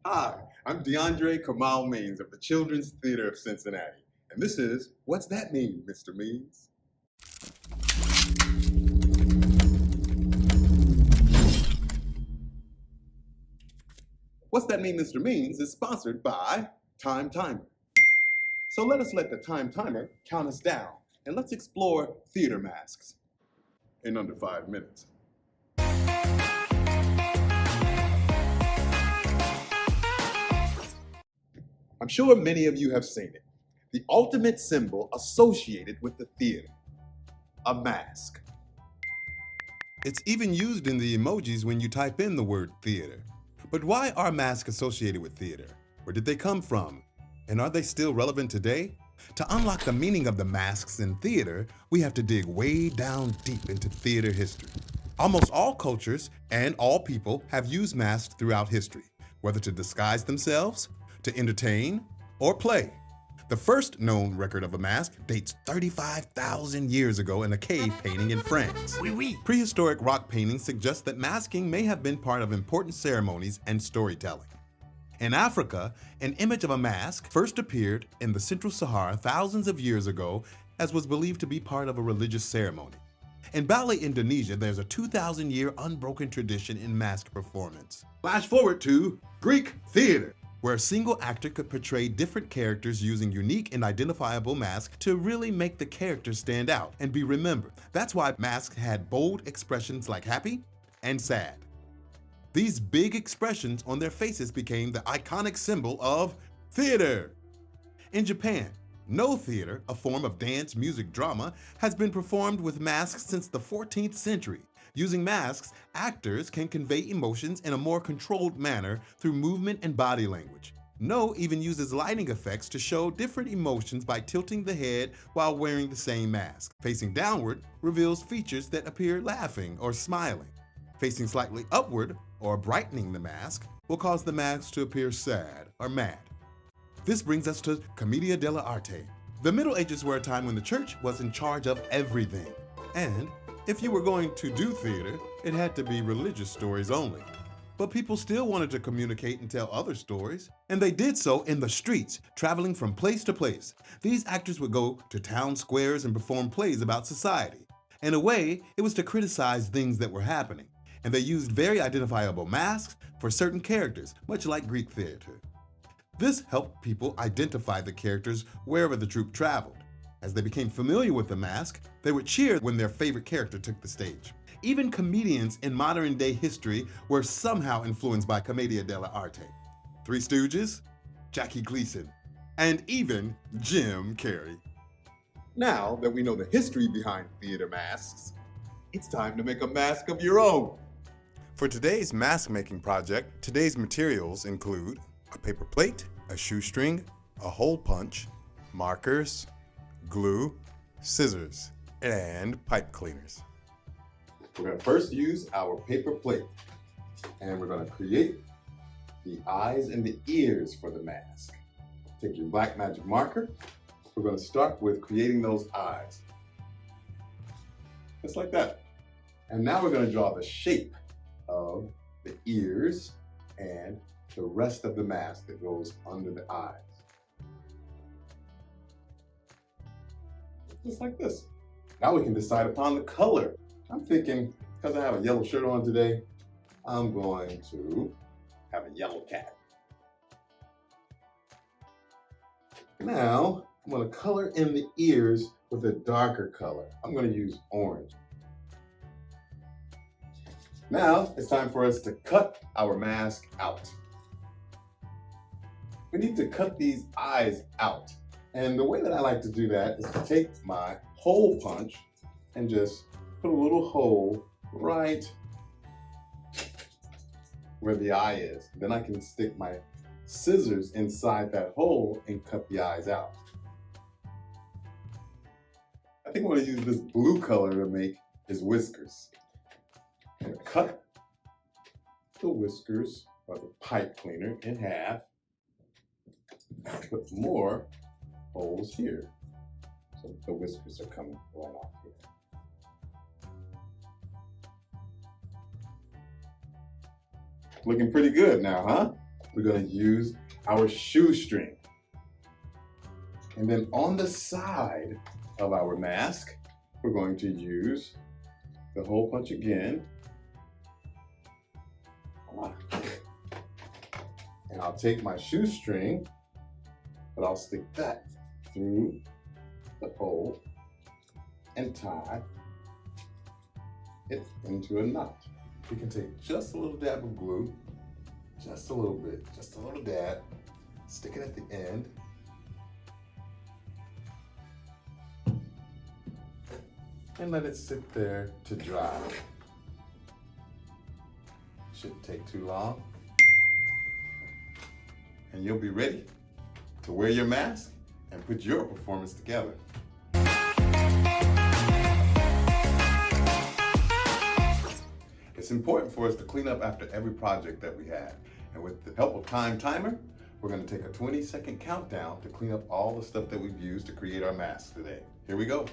Hi, I'm Deondra Kamau Means of the Children's Theater of Cincinnati, and this is What's That Mean, Mr. Means? What's That Mean, Mr. Means is sponsored by Time Timer. So let the Time Timer count us down, and let's explore theater masks in under 5 minutes. I'm sure many of you have seen it. The ultimate symbol associated with the theater, a mask. It's even used in the emojis when you type in the word theater. But why are masks associated with theater? Where did they come from? And are they still relevant today? To unlock the meaning of the masks in theater, we have to dig way down deep into theater history. Almost all cultures and all people have used masks throughout history, whether to disguise themselves, to entertain, or play. The first known record of a mask dates 35,000 years ago in a cave painting in France. Prehistoric rock paintings suggest that masking may have been part of important ceremonies and storytelling. In Africa, an image of a mask first appeared in the Central Sahara thousands of years ago as was believed to be part of a religious ceremony. In Bali, Indonesia, there's a 2,000-year unbroken tradition in mask performance. Flash forward to Greek theater, where a single actor could portray different characters using unique and identifiable masks to really make the characters stand out and be remembered. That's why masks had bold expressions like happy and sad. These big expressions on their faces became the iconic symbol of theater. In Japan, no theater, a form of dance, music, drama, has been performed with masks since the 14th century. Using masks, actors can convey emotions in a more controlled manner through movement and body language. No even uses lighting effects to show different emotions by tilting the head while wearing the same mask. Facing downward reveals features that appear laughing or smiling. Facing slightly upward or brightening the mask will cause the mask to appear sad or mad. This brings us to Commedia dell'arte. The Middle Ages were a time when the church was in charge of everything. And if you were going to do theater, it had to be religious stories only. But people still wanted to communicate and tell other stories, and they did so in the streets, traveling from place to place. These actors would go to town squares and perform plays about society. In a way, it was to criticize things that were happening, and they used very identifiable masks for certain characters, much like Greek theater. This helped people identify the characters wherever the troupe traveled. As they became familiar with the mask, they would cheer when their favorite character took the stage. Even comedians in modern-day history were somehow influenced by Commedia dell'arte. Three Stooges, Jackie Gleason, and even Jim Carrey. Now that we know the history behind theater masks, it's time to make a mask of your own. For today's mask-making project, today's materials include a paper plate, a shoestring, a hole punch, markers, glue, scissors, and pipe cleaners. We're going to first use our paper plate, and we're going to create the eyes and the ears for the mask. Take your black magic marker. We're going to start with creating those eyes. Just like that. And now we're going to draw the shape of the ears and the rest of the mask that goes under the eyes. Just like this. Now we can decide upon the color. I'm thinking, because I have a yellow shirt on today, I'm going to have a yellow cat. Now, I'm going to color in the ears with a darker color. I'm going to use orange. Now, it's time for us to cut our mask out. We need to cut these eyes out. And the way that I like to do that is to take my hole punch and just put a little hole right where the eye is. Then I can stick my scissors inside that hole and cut the eyes out. I think I'm going to use this blue color to make his whiskers. I'm going to cut the whiskers or the pipe cleaner in half. Put more holes here. So the whiskers are coming right off here. Looking pretty good now, huh? we're going to use our shoestring. And then on the side of our mask, we're going to use the hole punch again. And I'll take my shoestring, but I'll stick that through the hole and tie it into a knot. We can take just a little dab of glue, just a little bit, just a little dab, stick it at the end. And let it sit there to dry. Shouldn't take too long. And you'll be ready to wear your mask and put your performance together. It's important for us to clean up after every project that we have. And with the help of Time Timer, we're going to take a 20-second countdown to clean up all the stuff that we've used to create our masks today. Here we go.